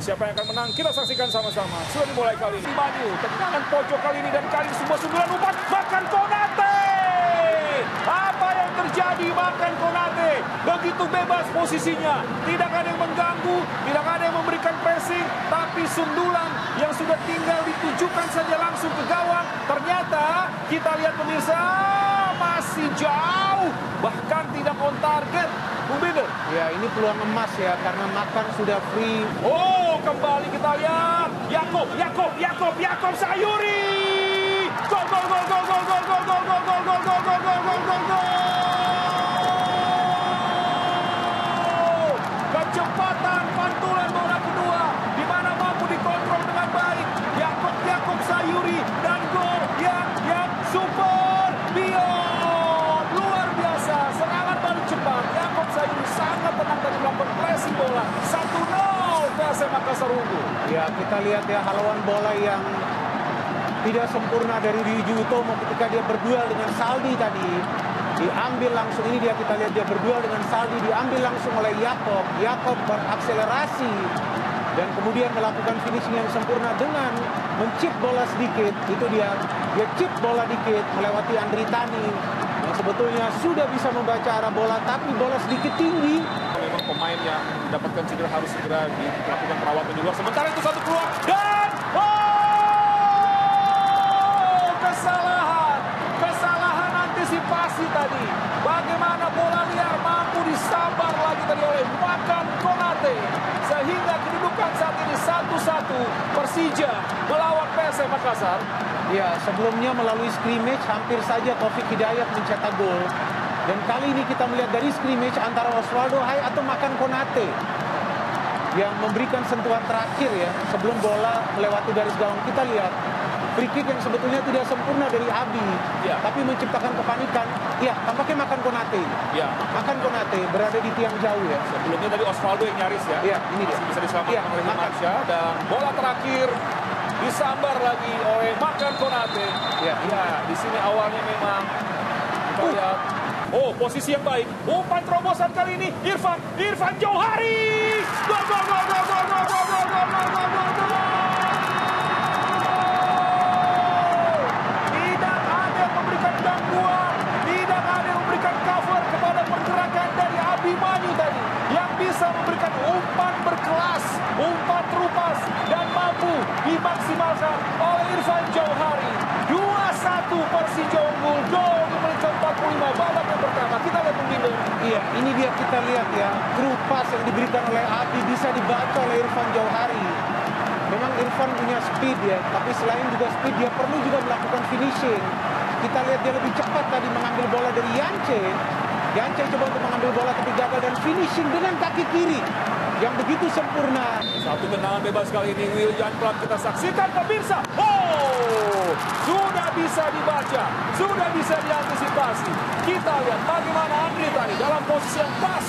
siapa yang akan menang? Kita saksikan sama-sama. Sudah dimulai kali ini. Maju, tendangan pojok kali ini dan kali sebuah sundulan umpan. Makan Konate! Apa yang terjadi? Makan Konate. Begitu bebas posisinya. Tidak ada yang mengganggu, tidak ada yang memberikan pressing. Tapi sundulan yang sudah tinggal ditujukan saja langsung ke gawang. Ternyata kita lihat pemirsa masih jauh. Bahkan tidak on target. Ya, ini peluang emas ya, karena Makan sudah free. Oh, kembali kita lihat. Yakob Sayuri. Gol. Kecepatan pantulan bola kedua, di mana mampu dikontrol dengan baik. Yakob Sayuri dan gol yang super beyond. Luar biasa, serangan balik cepat. Yakob Sayuri sangat tenang tadi melakukan pressing bola. 1-0 PSM Makassar unggul. Ya, kita lihat ya haluan bola yang tidak sempurna dari Ryuji Utomo ketika dia berduel dengan Saldi tadi. Diambil langsung, ini dia kita lihat dia berduel dengan Saldi, diambil langsung oleh Yakob. Yakob berakselerasi dan kemudian melakukan finishing yang sempurna dengan mencip bola sedikit. Itu dia chip bola dikit melewati Andri Tani yang sebetulnya sudah bisa membaca arah bola, tapi bola sedikit tinggi. Memang pemain yang mendapatkan cedera harus segera dilakukan perawatan di luar. Sementara itu satu peluang dan kesalahan antisipasi tadi. Bagaimana bola liar mampu disabar lagi tadi oleh Makan Konate, sehingga kedudukan saat ini 1-1 Persija melawan PSM Makassar. Ya, sebelumnya melalui scrimmage hampir saja Taufik Hidayat mencetak gol. Dan kali ini kita melihat dari scrimmage antara Osvaldo Hai atau Makan Konate yang memberikan sentuhan terakhir ya sebelum bola melewati garis gawang. Kita lihat free kick yang sebetulnya tidak sempurna dari Abi, ya, tapi menciptakan kepanikan. Ya, tampaknya Makan Konate. Ya, Makan Konate berada di tiang jauh ya. Sebelumnya tadi Osvaldo yang nyaris ya. Ya, ini dia. Masih bisa diselamatkan Ya, oleh Himansyah, dan bola terakhir disambar lagi oleh Makan Konate. Ya, di sini awalnya memang kita lihat. Oh, posisi yang baik. Umpan terobosan kali ini Irfan Jauhari. Gol. Tidak ada yang memberikan gangguan, tidak ada yang memberikan cover kepada pergerakan dari Abimanyu tadi, yang bisa memberikan umpan berkelas, umpan terupas, dan mampu dimaksimalkan oleh Irfan Jauhari. 2-1 Persija unggul, gol di menit ke-45 babak yang pertama. Kita lihat pembina. Iya, ini dia kita lihat ya, through pass yang diberikan oleh Abi bisa dibaca oleh Irfan Jauhari. Memang Irfan punya speed ya, tapi selain juga speed dia perlu juga melakukan finishing. Kita lihat dia lebih cepat tadi mengambil bola dari Yance. Yance coba untuk mengambil bola tapi gagal, dan finishing dengan kaki kiri yang begitu sempurna. Satu tendangan bebas kali ini Willian Plat kita saksikan pemirsa. Oh, sudah bisa dibaca, sudah bisa diantisipasi. Kita lihat bagaimana Andri tadi dalam posisi yang pas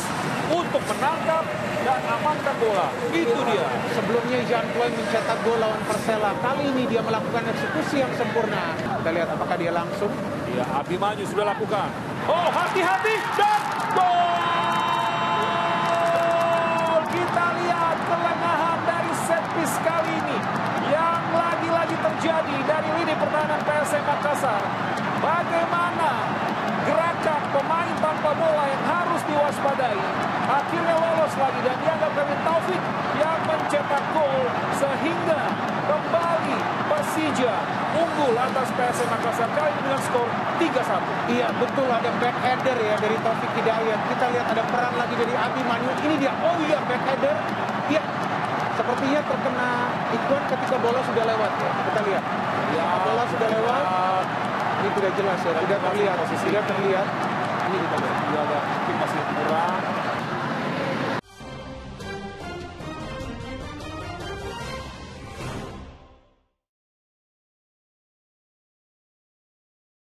untuk menangkap dan amankan bola. Itu dia. Sebelumnya Jean Ploy mencetak gol lawan Persela. Kali ini dia melakukan eksekusi yang sempurna. Kita lihat apakah dia langsung. Ya, Abimanyu sudah lakukan. Oh, hati-hati dan gol. Kita lihat kelengahan dari set piece kali ini yang lagi-lagi terjadi dari lini pertahanan PSM Makassar. Bagaimana gerakan pemain tanpa bola yang harus diwaspadai akhirnya lolos lagi, dan dianggap kami Taufik yang mencetak gol, sehingga kembali Persija unggul atas PSM Makassar kali ini dengan skor 3-1. Iya, betul, ada back header ya dari Taufik Hidayat. Kita lihat ada peran lagi dari Abimanyu. Ini dia, oh iya, back header. Iya, sepertinya terkena ikon ketika bola sudah lewat ya. Kita lihat. Ya, bola sudah lewat. Ini tidak jelas ya, tidak terlihat. Tidak terlihat. Ini kita lihat. Dia agak mungkin masih kurang.